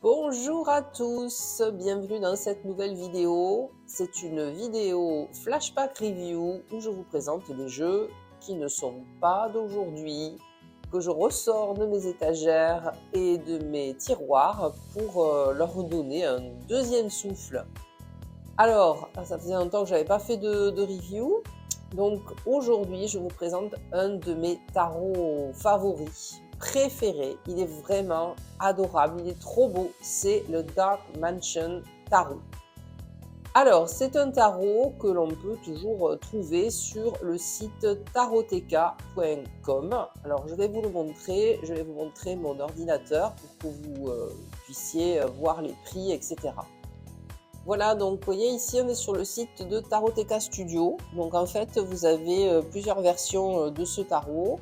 Bonjour à tous, bienvenue dans cette nouvelle vidéo. C'est une vidéo flashback review où je vous présente des jeux qui ne sont pas d'aujourd'hui, que je ressors de mes étagères et de mes tiroirs pour leur donner un deuxième souffle. Alors, ça faisait longtemps que je n'avais pas fait de review, donc aujourd'hui je vous présente un de mes tarots favoris. Préféré, il est vraiment adorable, il est trop beau, c'est le Dark Mansion Tarot. Alors, c'est un tarot que l'on peut toujours trouver sur le site taroteka.com. Alors, je vais vous le montrer, je vais vous montrer mon ordinateur pour que vous puissiez voir les prix, etc. Voilà, donc vous voyez ici on est sur le site de Taroteka Studio. Donc en fait vous avez plusieurs versions de ce tarot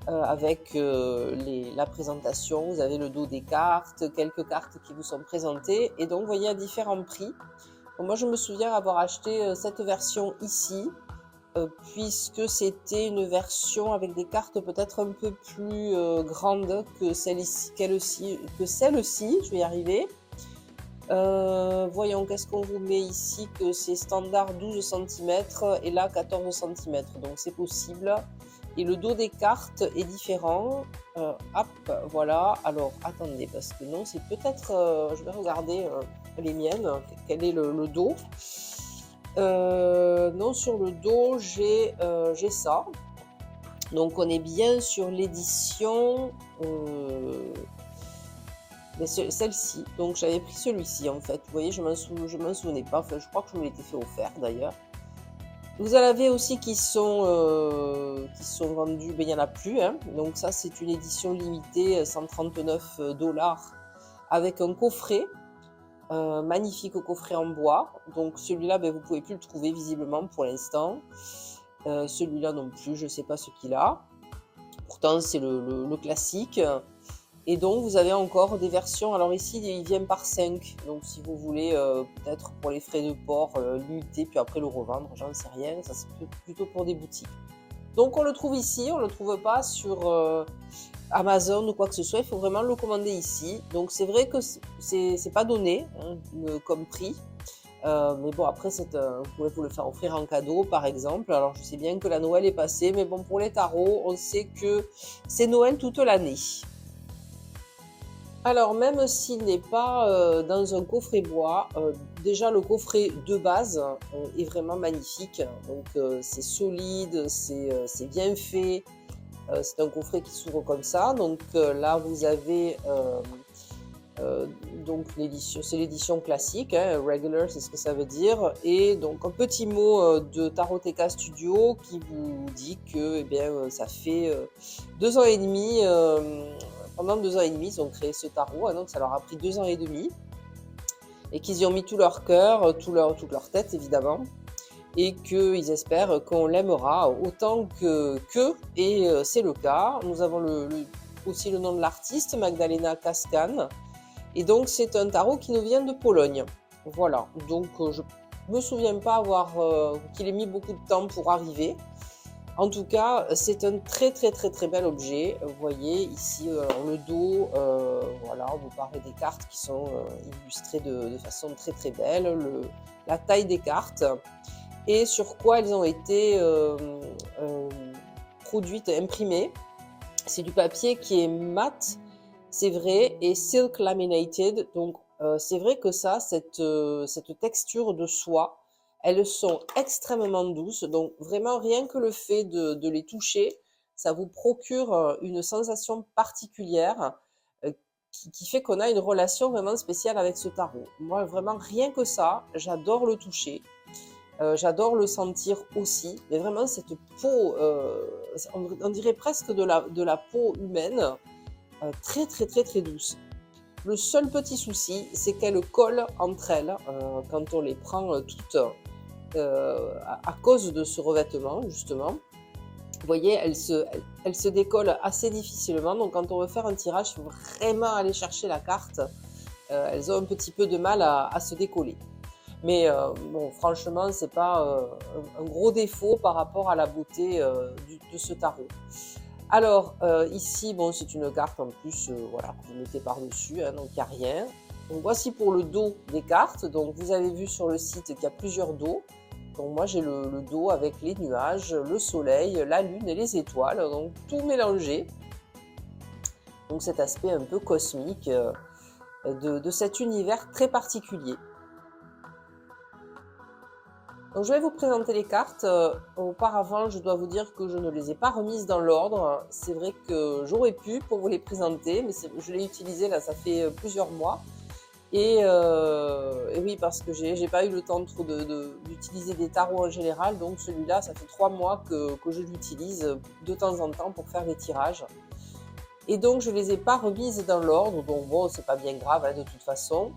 avec la présentation. Vous avez le dos des cartes, quelques cartes qui vous sont présentées et donc vous voyez à différents prix. Donc, moi je me souviens avoir acheté cette version ici puisque c'était une version avec des cartes peut-être un peu plus grandes que celle-ci, je vais y arriver. Voyons, qu'est-ce qu'on vous met ici, que c'est standard 12 cm et là 14 cm, donc c'est possible. Et le dos des cartes est différent. Hop, voilà. Alors, attendez, parce que non, c'est peut-être... je vais regarder les miennes, quel est le dos. Non, sur le dos, j'ai ça. Donc, on est bien sur l'édition... celle-ci, donc j'avais pris celui-ci en fait, vous voyez, je m'en souvenais pas, enfin je crois que je me l'étais fait offert d'ailleurs. Vous en avez aussi qui sont vendus, ben il n'y en a plus, hein. Donc ça c'est une édition limitée, 139 $ avec un coffret, magnifique coffret en bois. Donc celui-là, ben, vous ne pouvez plus le trouver visiblement pour l'instant. Celui-là non plus, je ne sais pas ce qu'il a. Pourtant c'est le classique. Et donc, vous avez encore des versions. Alors ici, ils viennent par 5. Donc, si vous voulez, peut-être pour les frais de port, l'unité, puis après le revendre, j'en sais rien. Ça, c'est plutôt pour des boutiques. Donc, on le trouve ici. On ne le trouve pas sur Amazon ou quoi que ce soit. Il faut vraiment le commander ici. Donc, c'est vrai que c'est pas donné hein, comme prix. Mais bon, après, vous pouvez vous le faire offrir en cadeau, par exemple. Alors, je sais bien que la Noël est passée. Mais bon, pour les tarots, on sait que c'est Noël toute l'année. Alors, même s'il n'est pas dans un coffret bois, déjà le coffret de base est vraiment magnifique. Donc, c'est solide, c'est bien fait. C'est un coffret qui s'ouvre comme ça. Donc, là, vous avez donc l'édition, c'est l'édition classique, hein, regular, c'est ce que ça veut dire. Et donc, un petit mot de Taroteka Studio qui vous dit que eh bien, ça fait 2 ans et demi. Pendant 2 ans et demi, ils ont créé ce tarot, hein, donc ça leur a pris 2 ans et demi. Et qu'ils y ont mis tout leur cœur, toute leur tête, évidemment. Et qu'ils espèrent qu'on l'aimera autant qu'eux. Et c'est le cas. Nous avons aussi le nom de l'artiste, Magdalena Kaskan. Et donc, c'est un tarot qui nous vient de Pologne. Voilà. Donc, je ne me souviens pas qu'il ait mis beaucoup de temps pour arriver. En tout cas, c'est un très bel objet. Vous voyez ici le dos, voilà, on vous parle des cartes qui sont illustrées de façon très belle, la taille des cartes et sur quoi elles ont été produites, imprimées. C'est du papier qui est mat, c'est vrai, et silk laminated. Donc c'est vrai que ça, cette texture de soie, elles sont extrêmement douces, donc vraiment rien que le fait de les toucher, ça vous procure une sensation particulière qui fait qu'on a une relation vraiment spéciale avec ce tarot. Moi, vraiment, rien que ça, j'adore le toucher. J'adore le sentir aussi, mais vraiment cette peau, on dirait presque de la peau humaine, très douce. Le seul petit souci, c'est qu'elles collent entre elles quand on les prend toutes à cause de ce revêtement, justement. Vous voyez, elles se décollent assez difficilement, donc quand on veut faire un tirage, il faut vraiment aller chercher la carte. Elles ont un petit peu de mal à se décoller. Mais bon, franchement, c'est pas un gros défaut par rapport à la beauté de ce tarot. Alors, ici, bon, c'est une carte en plus, voilà, que vous mettez par-dessus, hein, donc il n'y a rien. Donc voici pour le dos des cartes. Donc vous avez vu sur le site qu'il y a plusieurs dos. Donc moi j'ai le dos avec les nuages, le soleil, la lune et les étoiles, donc tout mélangé. Donc cet aspect un peu cosmique de cet univers très particulier. Donc je vais vous présenter les cartes. Auparavant, je dois vous dire que je ne les ai pas remises dans l'ordre. C'est vrai que j'aurais pu pour vous les présenter, mais je l'ai utilisé là, ça fait plusieurs mois. Et oui, parce que j'ai pas eu le temps trop d'utiliser des tarots en général, donc celui-là, ça fait 3 mois que je l'utilise de temps en temps pour faire des tirages. Et donc je les ai pas remises dans l'ordre, donc bon, c'est pas bien grave de toute façon.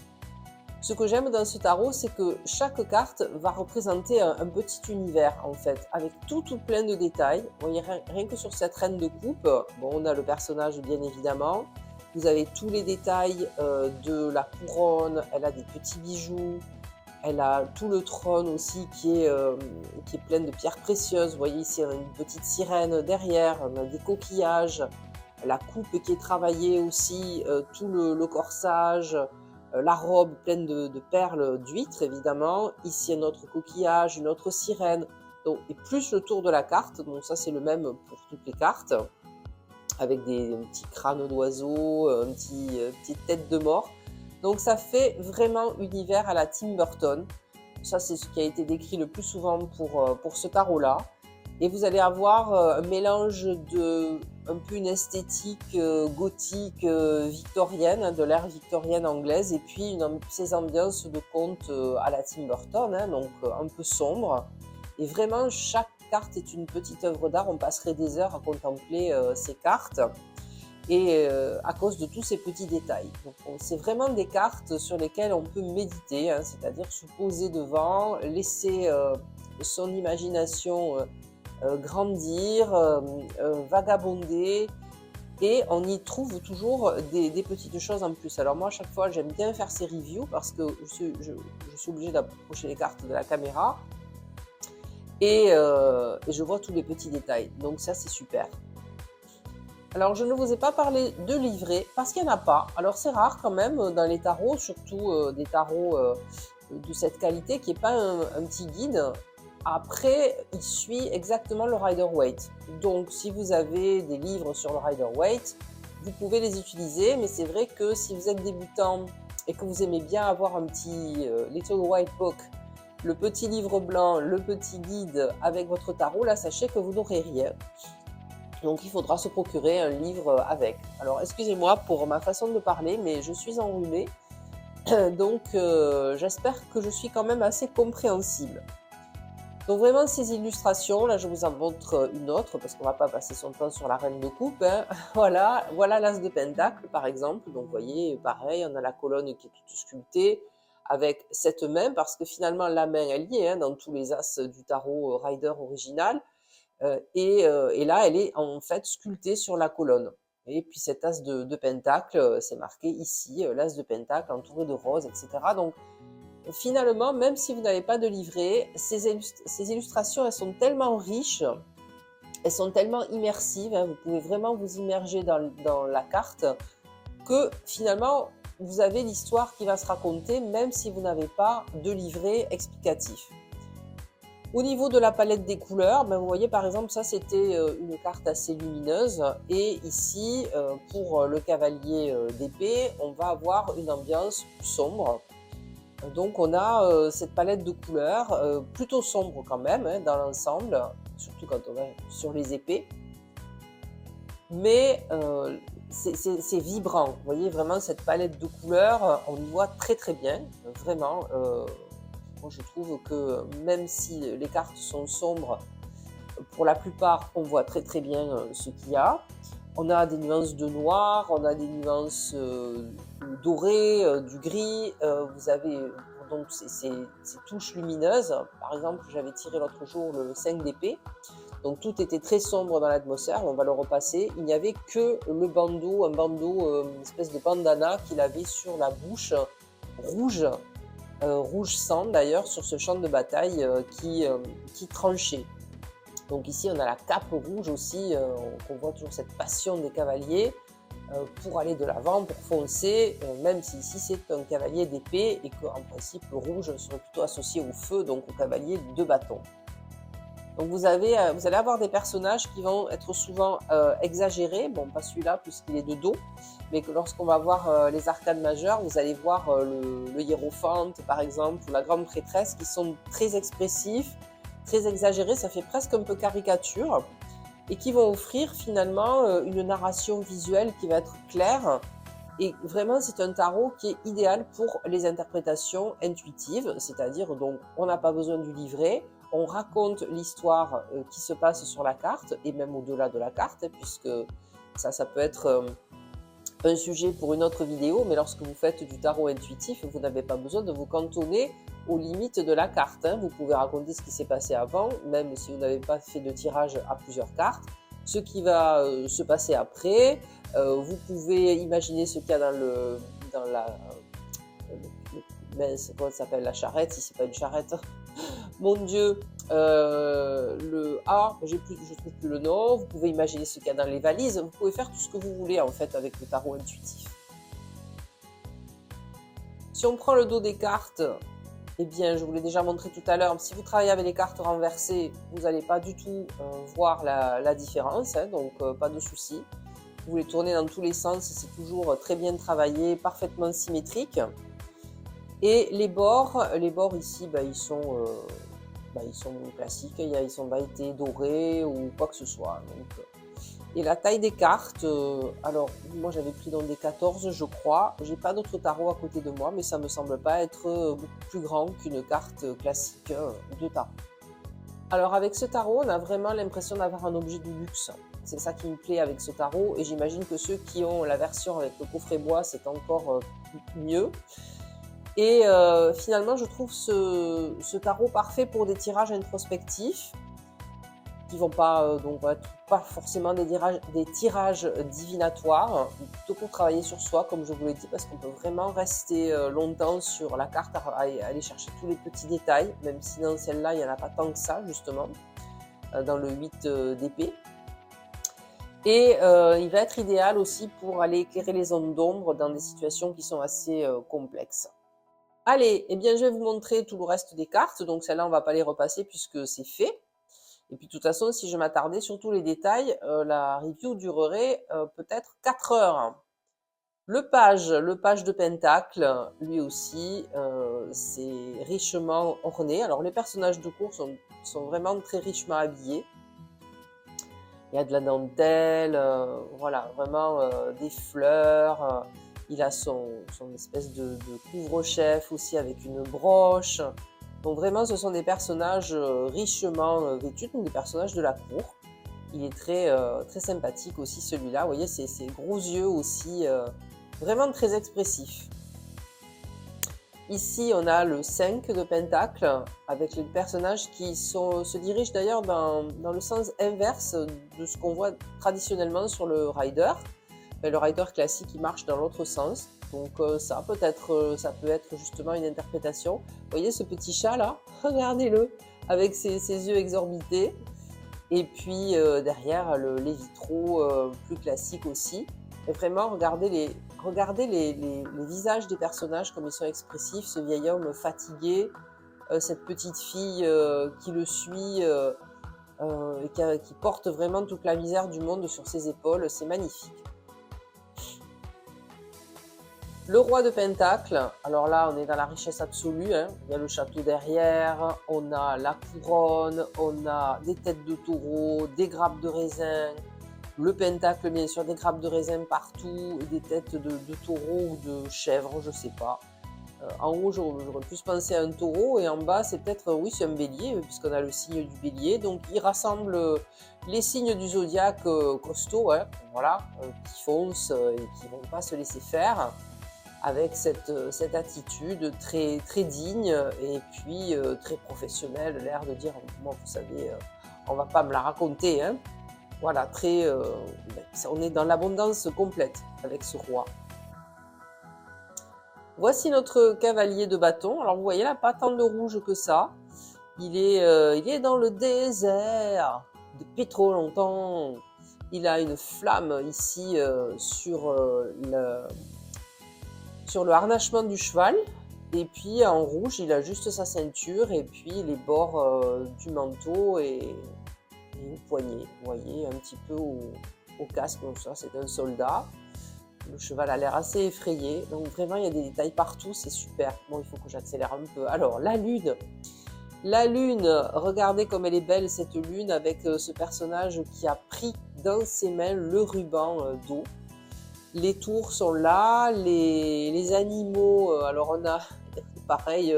Ce que j'aime dans ce tarot, c'est que chaque carte va représenter un petit univers en fait, avec tout plein de détails. Vous voyez, rien que sur cette reine de coupe, bon, on a le personnage bien évidemment. Vous avez tous les détails de la couronne, elle a des petits bijoux, elle a tout le trône aussi qui est plein de pierres précieuses. Vous voyez ici, on a une petite sirène derrière, on a des coquillages, la coupe qui est travaillée aussi, tout le corsage, la robe pleine de perles d'huîtres évidemment. Ici un autre coquillage, une autre sirène, donc, et plus le tour de la carte, donc ça c'est le même pour toutes les cartes, avec des petits crânes d'oiseaux, petite tête de mort. Donc ça fait vraiment univers à la Tim Burton. Ça c'est ce qui a été décrit le plus souvent pour ce tarot-là. Et vous allez avoir un mélange de un peu une esthétique gothique victorienne, de l'ère victorienne anglaise, et puis ces ambiances de conte à la Tim Burton, donc un peu sombre. Et vraiment, chaque carte est une petite œuvre d'art. On passerait des heures à contempler ces cartes, et à cause de tous ces petits détails. Donc c'est vraiment des cartes sur lesquelles on peut méditer, c'est-à-dire se poser devant, laisser son imagination grandir, vagabonder, et on y trouve toujours des petites choses en plus. Alors moi, à chaque fois, j'aime bien faire ces reviews parce que je suis obligée d'approcher les cartes de la caméra, et je vois tous les petits détails. Donc ça, c'est super. Alors, je ne vous ai pas parlé de livret parce qu'il n'y en a pas. Alors, c'est rare quand même dans les tarots, surtout des tarots de cette qualité, qui n'est pas un petit guide. Après, il suit exactement le Rider-Waite. Donc, si vous avez des livres sur le Rider-Waite, vous pouvez les utiliser. Mais c'est vrai que si vous êtes débutant et que vous aimez bien avoir un petit Little White Book, le petit livre blanc, le petit guide avec votre tarot, là, sachez que vous n'aurez rien. Donc, il faudra se procurer un livre avec. Alors, excusez-moi pour ma façon de parler, mais je suis enrhumée. Donc, j'espère que je suis quand même assez compréhensible. Donc, vraiment, ces illustrations, là, je vous en montre une autre, parce qu'on ne va pas passer son temps sur la reine de coupe. Voilà l'as de pentacle, par exemple. Donc, vous voyez, pareil, on a la colonne qui est toute sculptée, avec cette main, parce que finalement, la main, elle y est, dans tous les as du tarot Rider original. Et là, elle est en fait sculptée sur la colonne. Et puis cet as de pentacle, c'est marqué ici, l'as de pentacle entouré de roses, etc. Donc finalement, même si vous n'avez pas de livret, ces illustrations, elles sont tellement riches, elles sont tellement immersives, vous pouvez vraiment vous immerger dans la carte, que finalement, vous avez l'histoire qui va se raconter, même si vous n'avez pas de livret explicatif. Au niveau de la palette des couleurs, vous voyez par exemple, ça c'était une carte assez lumineuse, et ici, pour le cavalier d'épée, on va avoir une ambiance plus sombre. Donc on a cette palette de couleurs plutôt sombre quand même dans l'ensemble, surtout quand on va sur les épées. Mais c'est vibrant, vous voyez vraiment cette palette de couleurs, on y voit très très bien, vraiment. Moi, je trouve que même si les cartes sont sombres, pour la plupart, on voit très très bien ce qu'il y a. On a des nuances de noir, on a des nuances dorées, du gris. Vous avez donc ces touches lumineuses. Par exemple, j'avais tiré l'autre jour le 5 d'épée. Donc tout était très sombre dans l'atmosphère. On va le repasser. Il n'y avait que le bandeau, un bandeau, une espèce de bandana qu'il avait sur la bouche, rouge. Rouge sang d'ailleurs sur ce champ de bataille qui tranchait. Donc ici on a la cape rouge aussi, on voit toujours cette passion des cavaliers. pour aller de l'avant, pour foncer, même si ici c'est un cavalier d'épée et qu'en principe le rouge serait plutôt associé au feu, donc au cavalier de bâton. Donc vous allez avoir des personnages qui vont être souvent exagérés, bon pas celui-là puisqu'il est de dos, mais que lorsqu'on va voir les arcades majeures, vous allez voir le hiérophante par exemple, ou la grande prêtresse, qui sont très expressifs, très exagérés, ça fait presque un peu caricature, et qui vont offrir finalement une narration visuelle qui va être claire. Et vraiment, c'est un tarot qui est idéal pour les interprétations intuitives, c'est-à-dire donc on n'a pas besoin du livret, on raconte l'histoire qui se passe sur la carte et même au-delà de la carte, puisque ça peut être un sujet pour une autre vidéo, mais lorsque vous faites du tarot intuitif, vous n'avez pas besoin de vous cantonner aux limites de la carte. Vous pouvez raconter ce qui s'est passé avant, même si vous n'avez pas fait de tirage à plusieurs cartes, ce qui va se passer après. Vous pouvez imaginer ce qu'il y a dans comment ça s'appelle, la charrette, si c'est pas une charrette. Mon Dieu, je trouve plus le nom. Vous pouvez imaginer ce qu'il y a dans les valises. Vous pouvez faire tout ce que vous voulez en fait avec le tarot intuitif. Si on prend le dos des cartes, eh bien, je vous l'ai déjà montré tout à l'heure, si vous travaillez avec les cartes renversées, vous n'allez pas du tout voir la différence, donc pas de souci. Vous les tournez dans tous les sens, c'est toujours très bien travaillé, parfaitement symétrique. Et les bords ici, ils sont classiques, ils sont pas été dorés ou quoi que ce soit. Donc, et la taille des cartes, alors moi j'avais pris dans des 14 je crois, j'ai pas d'autres tarots à côté de moi, mais ça me semble pas être beaucoup plus grand qu'une carte classique de tarot. Alors avec ce tarot, on a vraiment l'impression d'avoir un objet de luxe. C'est ça qui me plaît avec ce tarot, et j'imagine que ceux qui ont la version avec le coffret bois, c'est encore mieux. Et finalement, je trouve ce tarot parfait pour des tirages introspectifs, qui vont pas être pas forcément des tirages divinatoires, plutôt pour travailler sur soi, comme je vous l'ai dit, parce qu'on peut vraiment rester longtemps sur la carte à aller chercher tous les petits détails, même si dans celle-là, il n'y en a pas tant que ça, justement, dans le 8 d'épée. Et il va être idéal aussi pour aller éclairer les zones d'ombre dans des situations qui sont assez complexes. Allez, eh bien, je vais vous montrer tout le reste des cartes. Donc, celles-là, on ne va pas les repasser puisque c'est fait. Et puis, de toute façon, si je m'attardais sur tous les détails, la review durerait peut-être 4 heures. Le page de Pentacle, lui aussi, c'est richement orné. Alors, les personnages de cours sont vraiment très richement habillés. Il y a de la dentelle, voilà, vraiment des fleurs. Il a son espèce de couvre-chef aussi avec une broche. Donc vraiment, ce sont des personnages richement vêtus, donc des personnages de la cour. Il est très, très sympathique aussi celui-là. Vous voyez, ses gros yeux aussi, vraiment très expressifs. Ici, on a le 5 de Pentacle, avec les personnages qui se dirigent d'ailleurs dans le sens inverse de ce qu'on voit traditionnellement sur le rider. Le rider classique, il marche dans l'autre sens. Donc ça peut être justement une interprétation. Vous voyez ce petit chat là? Regardez-le, avec ses yeux exorbités. Et puis derrière, les vitraux plus classiques aussi. Et vraiment, regardez les visages des personnages, comme ils sont expressifs. Ce vieil homme fatigué, cette petite fille qui le suit, et qui porte vraiment toute la misère du monde sur ses épaules. C'est magnifique. Le roi de Pentacle, alors là on est dans la richesse absolue, hein. Il y a le château derrière, on a la couronne, on a des têtes de taureau, des grappes de raisin, le pentacle bien sûr, des grappes de raisin partout, et des têtes de taureau ou de chèvre, je sais pas. En haut j'aurais plus pensé à un taureau, et en bas c'est peut-être, oui c'est un bélier, puisqu'on a le signe du bélier, donc il rassemble les signes du zodiaque costauds, hein, voilà, qui foncent et qui vont pas se laisser faire, avec cette attitude très, très digne et puis très professionnelle, l'air de dire, moi vous savez, on va pas me la raconter, hein. Voilà, on est dans l'abondance complète avec ce roi. Voici notre cavalier de bâton. Alors vous voyez là, pas tant de rouge que ça. Il est dans le désert de Pétrolontan. Il a une flamme ici sur le harnachement du cheval. Et puis en rouge, il a juste sa ceinture et puis les bords du manteau et une poignée. Vous voyez, un petit peu au casque, comme ça, c'est un soldat. Le cheval a l'air assez effrayé. Donc vraiment, il y a des détails partout, c'est super. Bon, il faut que j'accélère un peu. Alors, la lune. La lune, regardez comme elle est belle, cette lune, avec ce personnage qui a pris dans ses mains le ruban d'eau. Les tours sont là, les animaux, alors on a pareil,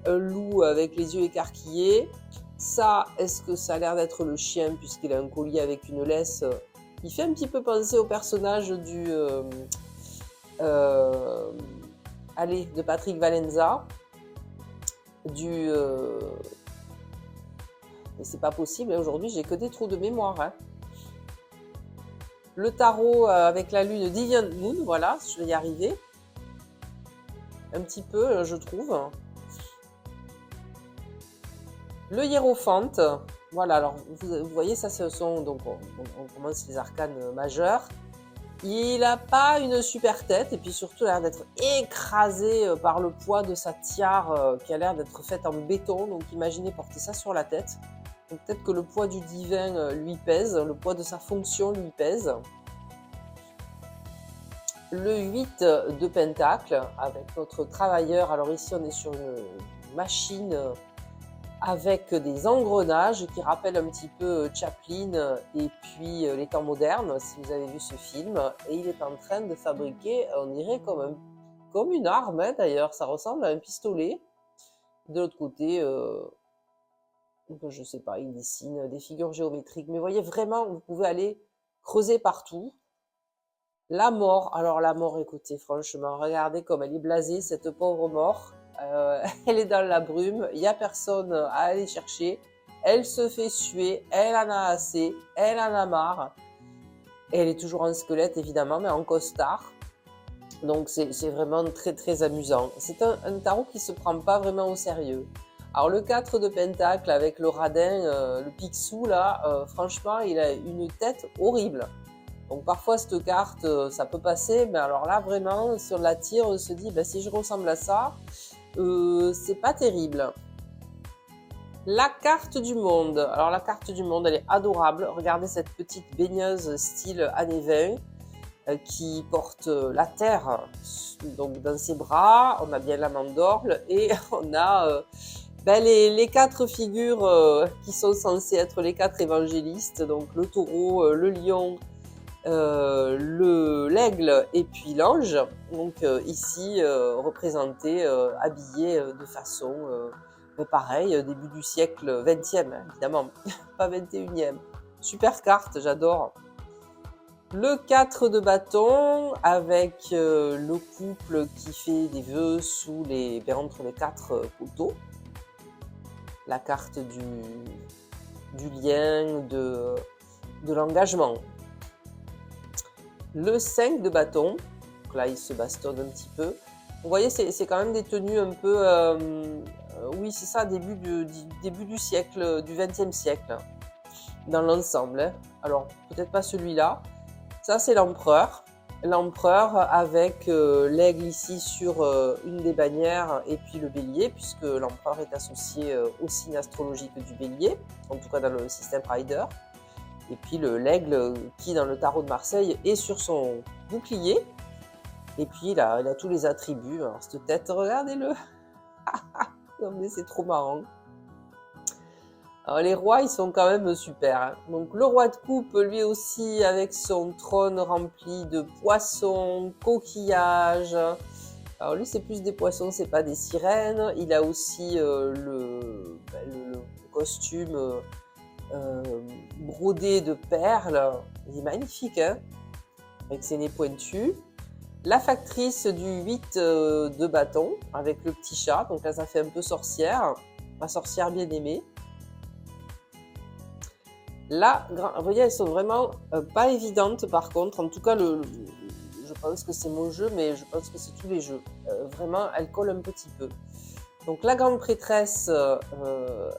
un loup avec les yeux écarquillés. Ça, est-ce que ça a l'air d'être le chien puisqu'il a un collier avec une laisse? Il fait un petit peu penser au personnage de Patrick Valenza, mais c'est pas possible, aujourd'hui j'ai que des trous de mémoire. Hein. Le tarot avec la lune Deviant Moon, voilà, je vais y arriver. Un petit peu, je trouve. Le hiérophante, voilà, alors vous voyez, ça ce sont, donc on commence les arcanes majeurs. Il n'a pas une super tête et puis surtout il a l'air d'être écrasé par le poids de sa tiare qui a l'air d'être faite en béton. Donc imaginez porter ça sur la tête. Donc peut-être que le poids du divin lui pèse, le poids de sa fonction lui pèse. Le 8 de pentacle avec notre travailleur. Alors ici on est sur une machine avec des engrenages qui rappellent un petit peu Chaplin et puis les temps modernes, si vous avez vu ce film. Et il est en train de fabriquer, on dirait comme une arme, hein, d'ailleurs, ça ressemble à un pistolet. De l'autre côté, je ne sais pas, il dessine des figures géométriques. Mais vous voyez, vraiment, vous pouvez aller creuser partout. La mort, alors la mort, écoutez, franchement, regardez comme elle est blasée, cette pauvre mort. Elle est dans la brume, il n'y a personne à aller chercher, elle se fait suer, elle en a assez, elle en a marre. Et elle est toujours en squelette évidemment, mais en costard. Donc c'est vraiment très très amusant. C'est un tarot qui ne se prend pas vraiment au sérieux. Alors le 4 de pentacle avec le radin, le Picsou là, franchement il a une tête horrible. Donc parfois cette carte ça peut passer, mais alors là vraiment si on la tire on se dit ben, si je ressemble à ça, c'est pas terrible. La carte du monde. Alors la carte du monde, elle est adorable. Regardez cette petite baigneuse style années 20 qui porte la terre donc dans ses bras. On a bien la mandorle et on a les 4 figures qui sont censées être les 4 évangélistes. Donc le taureau, le lion, l'aigle et puis l'ange, donc ici représenté, habillé de façon pareil, début du siècle 20e, hein, évidemment, pas 21e. Super carte, j'adore. Le 4 de bâton avec le couple qui fait des vœux entre les 4 poteaux. La carte du lien, de l'engagement. Le 5 de bâton, donc là il se bastonne un petit peu. Vous voyez, c'est quand même des tenues un peu, oui c'est ça, début du siècle, du 20e siècle, dans l'ensemble. Hein. Alors peut-être pas celui-là. Ça c'est l'empereur. L'empereur avec l'aigle ici sur une des bannières et puis le bélier, puisque l'empereur est associé au signe astrologique du bélier, en tout cas dans le système Rider. Et puis l'aigle qui, dans le tarot de Marseille, est sur son bouclier. Et puis il a tous les attributs. Alors cette tête, regardez-le. Non mais c'est trop marrant. Alors les rois, ils sont quand même super. Hein. Donc le roi de coupe, lui aussi, avec son trône rempli de poissons, coquillages. Alors lui, c'est plus des poissons, c'est pas des sirènes. Il a aussi le costume... brodé de perles, il est magnifique, hein, avec ses nez pointus. La factrice du 8 de bâton, avec le petit chat, donc là ça fait un peu sorcière, ma sorcière bien aimée. Là, vous voyez, elles sont vraiment pas évidentes par contre, en tout cas, je pense que c'est mon jeu, mais je pense que c'est tous les jeux. Vraiment, elles collent un petit peu. Donc la grande prêtresse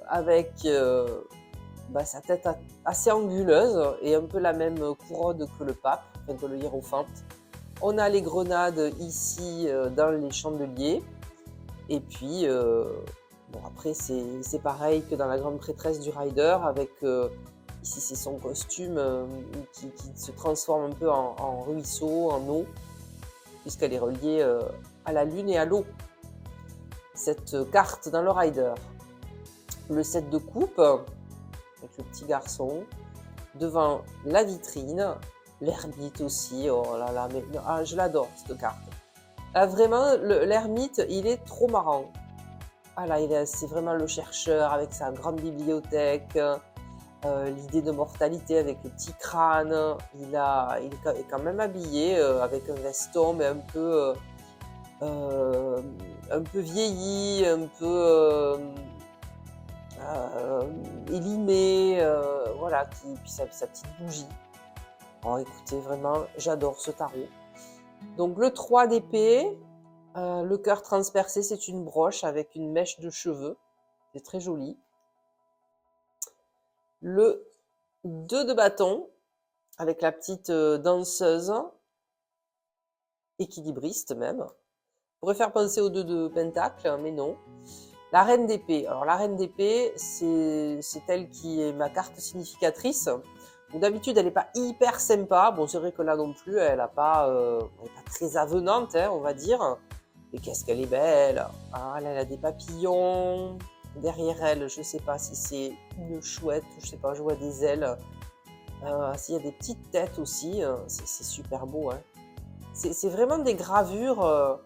avec... sa tête assez anguleuse et un peu la même couronne que le pape, enfin que le hiérophante. On a les grenades ici dans les chandeliers. Et puis, bon, après, c'est pareil que dans la grande prêtresse du Rider, avec ici, c'est son costume qui se transforme un peu en ruisseau, en eau, puisqu'elle est reliée à la lune et à l'eau. Cette carte dans le Rider. Le 7 de coupe, avec le petit garçon, devant la vitrine, l'ermite aussi, oh là là, mais je l'adore cette carte. Vraiment, l'ermite, il est trop marrant. Ah là, c'est vraiment le chercheur avec sa grande bibliothèque, l'idée de mortalité avec le petit crâne. Il est quand même habillé avec un veston, mais un peu vieilli, un peu élimé, voilà, puis sa petite bougie. Oh, écoutez, vraiment, j'adore ce tarot. Donc le 3 d'épée, le cœur transpercé, c'est une broche avec une mèche de cheveux. C'est très joli. Le 2 de bâton, avec la petite danseuse, équilibriste même. On pourrait faire penser au 2 de pentacle, mais non. La reine d'épée. Alors la reine d'épée, c'est elle qui est ma carte significatrice. D'habitude, elle n'est pas hyper sympa. Bon, c'est vrai que là non plus, elle n'est pas très avenante, hein, on va dire. Mais qu'est-ce qu'elle est belle! Ah, elle a des papillons. Derrière elle, je ne sais pas si c'est une chouette, je ne sais pas, je vois des ailes. S'il y a des petites têtes aussi, c'est super beau. Hein. C'est vraiment des gravures.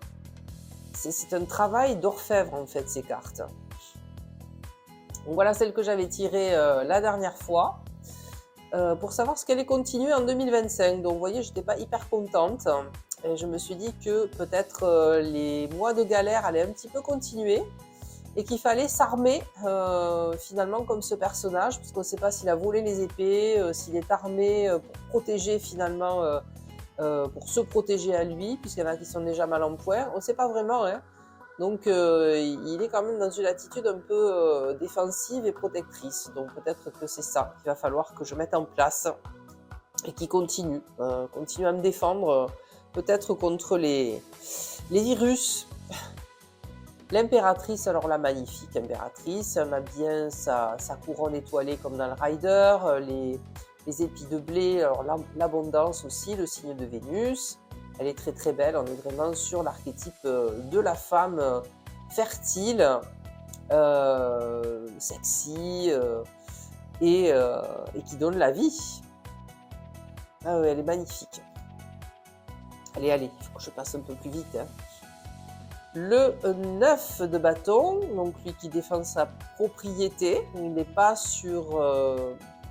C'est un travail d'orfèvre, en fait, ces cartes. Donc voilà celle que j'avais tirée la dernière fois. Pour savoir ce qu'elle est continuée en 2025. Donc vous voyez, je n'étais pas hyper contente. Et je me suis dit que peut-être les mois de galère allaient un petit peu continuer et qu'il fallait s'armer finalement comme ce personnage, parce qu'on ne sait pas s'il a volé les épées, s'il est armé pour protéger finalement, pour se protéger à lui, puisqu'il y en a qui sont déjà mal en point. On ne sait pas vraiment, hein. Donc il est quand même dans une attitude un peu défensive et protectrice. Donc peut-être que c'est ça qu'il va falloir que je mette en place et qu'il continue à me défendre peut-être contre les virus. L'impératrice, alors la magnifique impératrice, elle a bien sa couronne étoilée comme dans le Rider, les épis de blé, alors l'abondance aussi, le signe de Vénus. Elle est très très belle, on est vraiment sur l'archétype de la femme fertile, sexy et qui donne la vie. Ah ouais, elle est magnifique. Allez, il faut que je passe un peu plus vite. Hein. Le 9 de bâton, donc lui qui défend sa propriété, il n'est pas sur...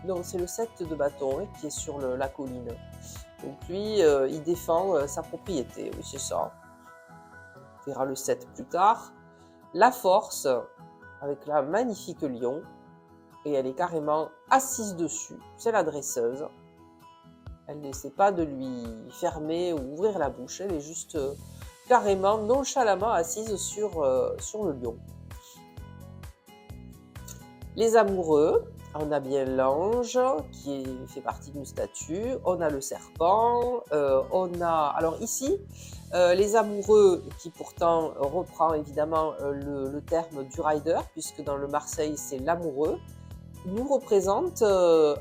non, c'est le 7 de bâton hein, qui est sur la colline. Donc lui, il défend sa propriété, oui c'est ça. On verra le 7 plus tard. La force, avec la magnifique lion, et elle est carrément assise dessus. C'est la dresseuse. Elle n'essaie pas de lui fermer ou ouvrir la bouche, elle est juste carrément, nonchalamment assise sur le lion. Les amoureux, on a bien l'ange qui fait partie d'une statue, on a le serpent, on a... Alors ici, les amoureux qui pourtant reprend évidemment le terme du rider, puisque dans le Marseille c'est l'amoureux, nous représente un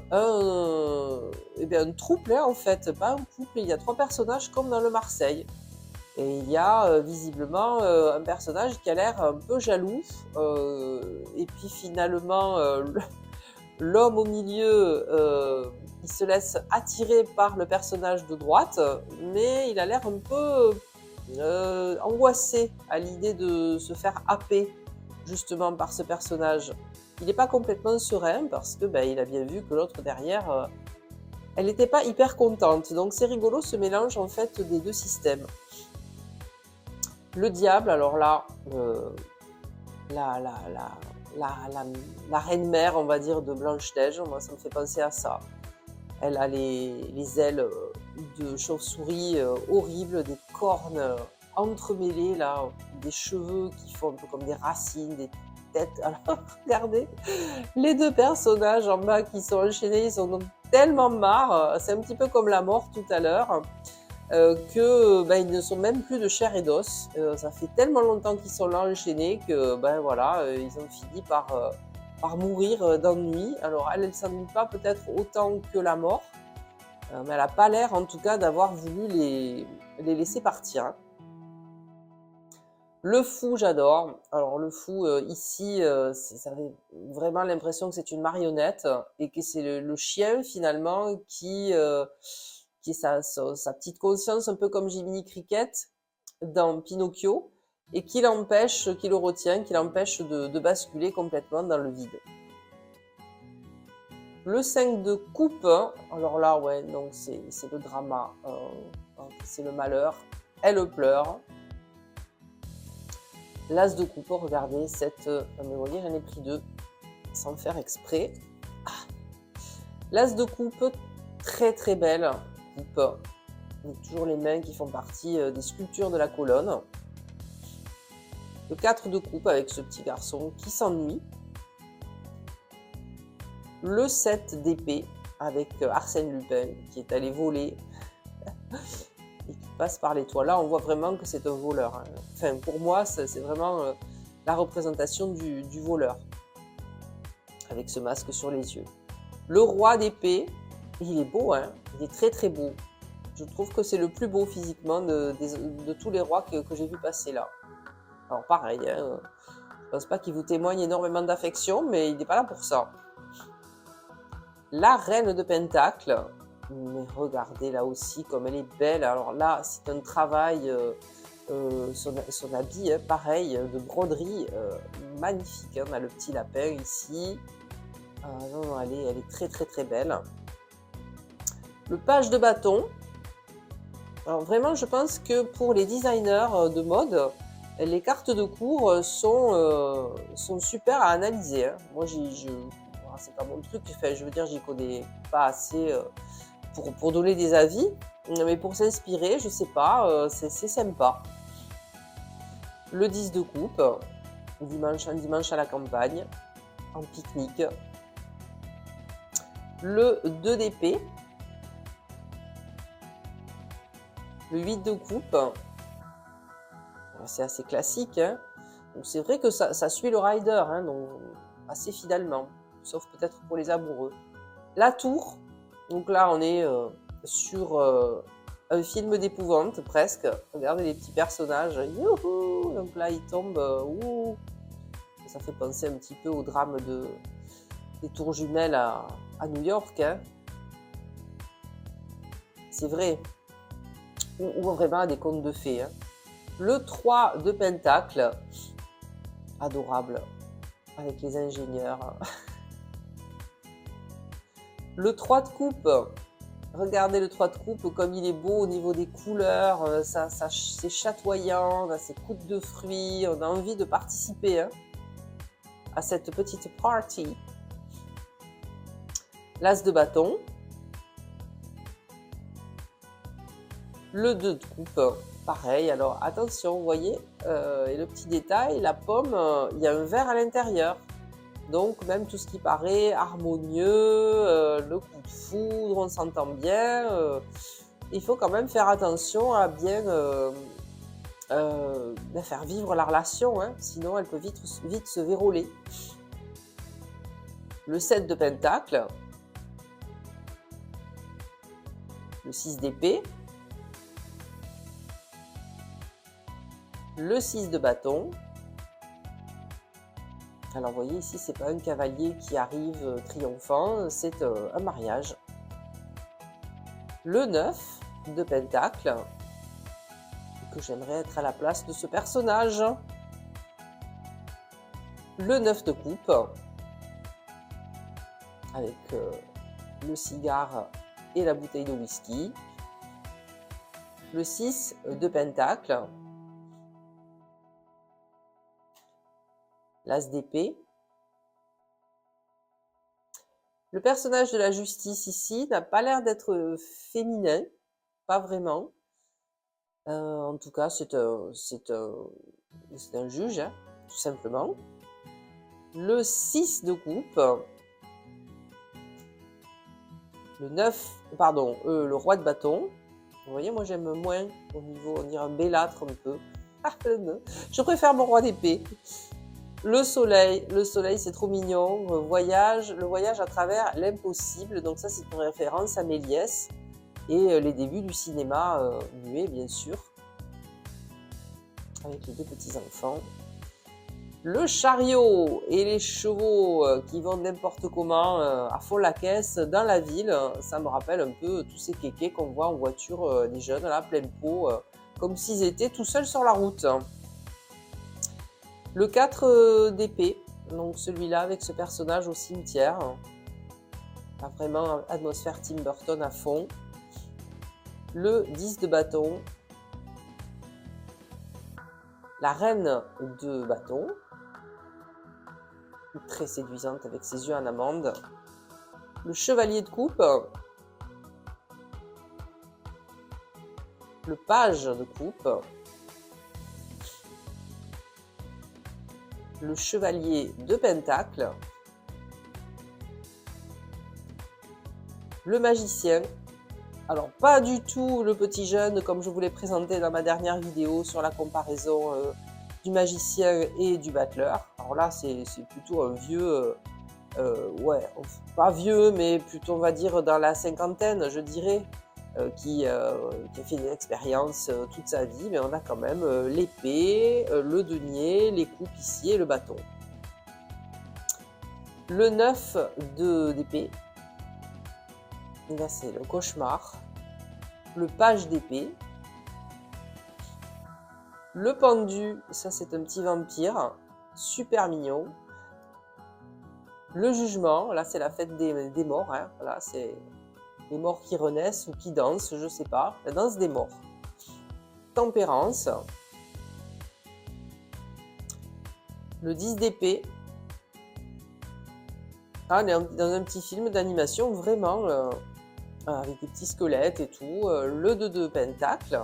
trouble hein, en fait, pas un couple, il y a 3 personnages comme dans le Marseille. Et il y a visiblement un personnage qui a l'air un peu jaloux, et puis finalement l'homme au milieu, il se laisse attirer par le personnage de droite, mais il a l'air un peu angoissé à l'idée de se faire happer justement par ce personnage. Il n'est pas complètement serein parce que il a bien vu que l'autre derrière, elle n'était pas hyper contente. Donc c'est rigolo ce mélange en fait des 2 systèmes. Le diable, alors là, la reine-mère, on va dire, de Blanche-Neige, moi ça me fait penser à ça. Elle a les ailes de chauve-souris horribles, des cornes entremêlées, là, des cheveux qui font un peu comme des racines, tête. Alors, regardez, les deux personnages en bas qui sont enchaînés, ils sont donc tellement marre. C'est un petit peu comme la mort tout à l'heure. Que ben, ils ne sont même plus de chair et d'os. Ça fait tellement longtemps qu'ils sont là enchaînés que ben voilà, ils ont fini par mourir d'ennui. Alors elle s'ennuie pas peut-être autant que la mort, mais elle n'a pas l'air en tout cas d'avoir voulu les laisser partir, hein. Le fou, j'adore. Alors le fou, ici, ça avait vraiment l'impression que c'est une marionnette et que c'est le chien finalement qui est sa petite conscience, un peu comme Jiminy Cricket dans Pinocchio, et qui l'empêche, qui le retient, qui l'empêche de basculer complètement dans le vide. Le 5 de coupe, alors là, ouais, donc c'est le drama, c'est le malheur. Elle pleure. L'as de coupe, regardez, mais vous voyez, j'en ai pris deux, sans faire exprès. Ah. L'as de coupe, très très belle coupe. Donc, toujours les mains qui font partie des sculptures de la colonne. Le 4 de coupe avec ce petit garçon qui s'ennuie. Le 7 d'épée avec Arsène Lupin qui est allé voler et qui passe par les toits. Là, on voit vraiment que c'est un voleur, hein. Enfin, pour moi, c'est vraiment la représentation du voleur avec ce masque sur les yeux. Le roi d'épée, il est beau, hein, il est très très beau. Je trouve que c'est le plus beau physiquement de tous les rois que j'ai vu passer là. Alors pareil, hein, je pense pas qu'il vous témoigne énormément d'affection, mais il n'est pas là pour ça. La reine de Pentacle, mais regardez là aussi comme elle est belle. Alors là, c'est un travail, son habit, hein, pareil, de broderie, magnifique, hein. On a le petit lapin ici. Non, elle est très très très belle. Le page de bâton. Alors vraiment, je pense que pour les designers de mode, les cartes de cours sont super à analyser, hein. Moi, c'est pas mon truc, enfin, je veux dire, j'y connais pas assez pour donner des avis, mais pour s'inspirer, je sais pas, c'est sympa. Le 10 de coupe, un dimanche à la campagne, en pique-nique. Le 2 d'épée. Le 8 de coupe, c'est assez classique, hein. Donc c'est vrai que ça suit le rider, hein, donc assez fidèlement, sauf peut-être pour les amoureux. La tour, donc là on est sur un film d'épouvante presque. Regardez les petits personnages, youhou, donc là ils tombent, ouh. Ça fait penser un petit peu au drame des tours jumelles à New York, hein. C'est vrai. Ou vraiment à des contes de fées, hein. Le 3 de Pentacle, adorable, avec les ingénieurs. Le 3 de coupe, regardez le 3 de coupe comme il est beau au niveau des couleurs, c'est chatoyant, ces coups de fruits, on a envie de participer, hein, à cette petite party. L'as de bâton. Le 2 de coupe, pareil. Alors attention, vous voyez, et le petit détail, la pomme, il y a un verre à l'intérieur. Donc même tout ce qui paraît harmonieux, le coup de foudre, on s'entend bien, il faut quand même faire attention à bien faire vivre la relation, hein, sinon elle peut vite se verrouiller. Le 7 de Pentacle. Le 6 d'épée. Le 6 de bâton. Alors vous voyez ici, c'est pas un cavalier qui arrive triomphant, c'est un mariage. Le 9 de Pentacle, que j'aimerais être à la place de ce personnage. Le 9 de coupe, avec le cigare et la bouteille de whisky. Le 6 de Pentacle. L'as d'épée. Le personnage de la justice ici n'a pas l'air d'être féminin, pas vraiment. En tout cas, c'est un juge, hein, tout simplement. le 6 de coupe, le 9, pardon, le roi de bâton. Vous voyez, moi j'aime moins au niveau, on dirait un bellâtre un peu. Je préfère mon roi d'épée. Le soleil c'est trop mignon. Le voyage à travers l'impossible. Donc ça c'est une référence à Méliès et les débuts du cinéma muet bien sûr, avec les deux petits enfants. Le chariot et les chevaux qui vont n'importe comment à fond la caisse dans la ville, ça me rappelle un peu tous ces kékés qu'on voit en voiture, des jeunes là, plein pot, comme s'ils étaient tout seuls sur la route. Le 4 d'épée, donc celui-là avec ce personnage au cimetière, vraiment atmosphère Tim Burton à fond. Le 10 de bâton, la reine de bâton, très séduisante avec ses yeux en amande. Le chevalier de coupe, le page de coupe, le chevalier de pentacle, le magicien. Alors pas du tout le petit jeune comme je vous l'ai présenté dans ma dernière vidéo sur la comparaison du magicien et du battleur. Alors là c'est plutôt un vieux, ouais, pas vieux mais plutôt on va dire dans la cinquantaine je dirais, qui a fait des expériences toute sa vie, mais on a quand même l'épée, le denier, les coupes ici et le bâton. Le 9 d'épée, là c'est le cauchemar. Le page d'épée. Le pendu, ça c'est un petit vampire, super mignon. Le jugement, là c'est la fête des morts, hein. Voilà, c'est les morts qui renaissent ou qui dansent, je sais pas, la danse des morts. Tempérance. Le 10 d'épée. Ah, on est dans un petit film d'animation vraiment avec des petits squelettes et tout. Le 2 de pentacle.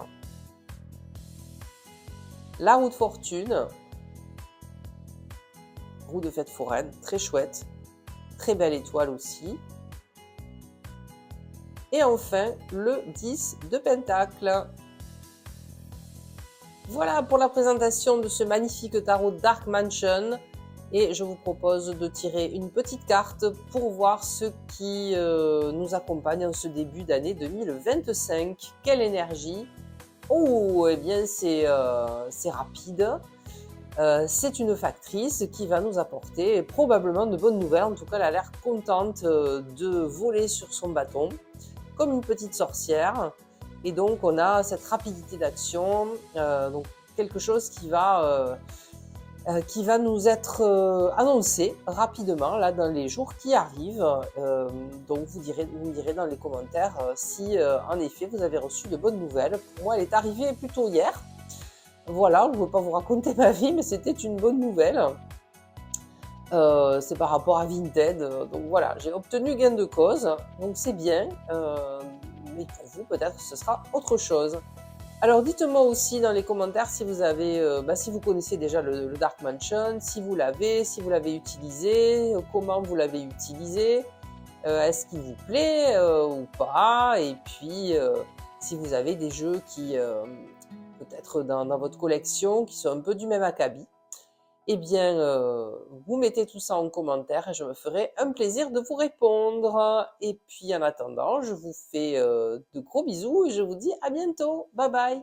La roue de fortune. Roue de fête foraine, très chouette. Très belle étoile aussi. Et enfin, le 10 de pentacle. Voilà pour la présentation de ce magnifique tarot Dark Mansion. Et je vous propose de tirer une petite carte pour voir ce qui nous accompagne en ce début d'année 2025. Quelle énergie! Oh, eh bien c'est rapide. C'est une factrice qui va nous apporter probablement de bonnes nouvelles. En tout cas, elle a l'air contente de voler sur son bâton, comme une petite sorcière. Et donc, on a cette rapidité d'action, donc quelque chose qui va nous être annoncé rapidement là dans les jours qui arrivent. Donc, vous me direz dans les commentaires si en effet vous avez reçu de bonnes nouvelles. Pour moi, elle est arrivée plutôt hier. Voilà, je ne veux pas vous raconter ma vie, mais c'était une bonne nouvelle. C'est par rapport à Vinted. Donc voilà, j'ai obtenu gain de cause, donc c'est bien. Mais pour vous, peut-être ce sera autre chose. Alors dites-moi aussi dans les commentaires si vous avez, si vous connaissez déjà le Dark Mansion, si vous l'avez utilisé, comment vous l'avez utilisé, est-ce qu'il vous plaît ou pas, et puis si vous avez des jeux qui peut-être dans votre collection qui sont un peu du même acabit. Eh bien, vous mettez tout ça en commentaire et je me ferai un plaisir de vous répondre. Et puis en attendant, je vous fais de gros bisous et je vous dis à bientôt. Bye bye!